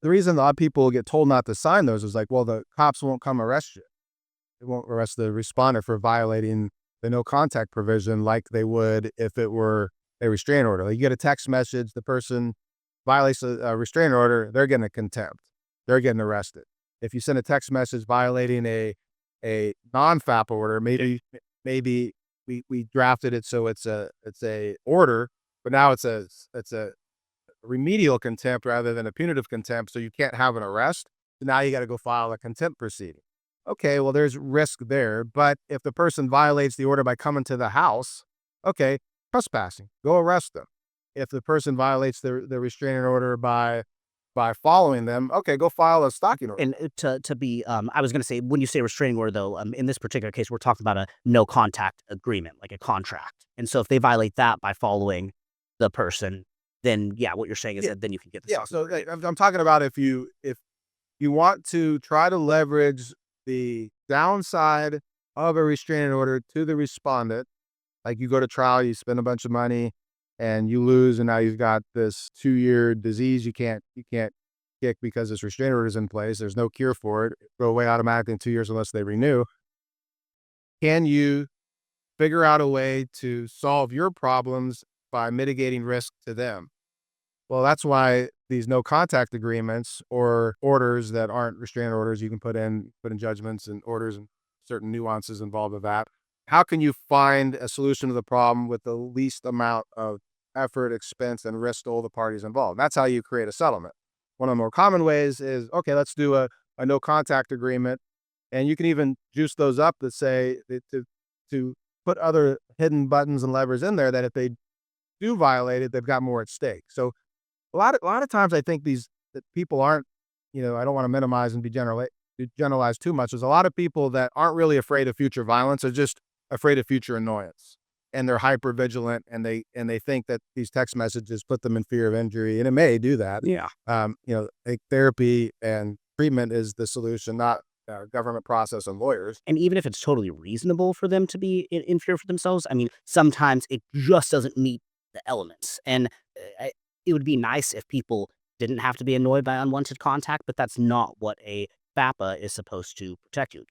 the reason a lot of people get told not to sign those is like, well, the cops won't come arrest you. They won't arrest the responder for violating the no contact provision like they would if it were a restraining order. Like you get a text message, the person violates a restraining order, they're getting a contempt. They're getting arrested. If you send a text message violating a non-FAP order, maybe we drafted it so it's a order, but now it's a remedial contempt rather than a punitive contempt, so you can't have an arrest. So now you got to go file a contempt proceeding. Okay, well, there's risk there, but if the person violates the order by coming to the house, okay, trespassing, go arrest them. If the person violates the restraining order by following them, okay, go file a stalking order. And to be, I was going to say, when you say restraining order, though, in this particular case, we're talking about a no contact agreement, like a contract. And so if they violate that by following the person, then yeah, what you're saying is Yeah, that then you can get the yeah. stalking So order. I'm talking about if you want to try to leverage the downside of a restraining order to the respondent, like you go to trial, you spend a bunch of money and you lose, and now you've got this 2-year disease you can't kick because this restraining order is in place. There's no cure for it. Go away automatically in 2 years unless they renew. Can you figure out a way to solve your problems by mitigating risk to them? Well, that's why these no contact agreements or orders that aren't restraining orders, you can put in judgments and orders and certain nuances involved with that. How can you find a solution to the problem with the least amount of effort, expense, and risk to all the parties involved? That's how you create a settlement. One of the more common ways is, okay, let's do a no contact agreement. And you can even juice those up to say to put other hidden buttons and levers in there that if they do violate it, they've got more at stake. So a lot of times I think that people aren't, I don't want to minimize and generalize too much. There's a lot of people that aren't really afraid of future violence, they're just afraid of future annoyance. And they're hyper vigilant and they think that these text messages put them in fear of injury, and it may do that. Yeah. Like therapy and treatment is the solution, not government process and lawyers. And even if it's totally reasonable for them to be in fear for themselves, I mean, sometimes it just doesn't meet the elements. And it would be nice if people didn't have to be annoyed by unwanted contact, but that's not what a FAPA is supposed to protect you against.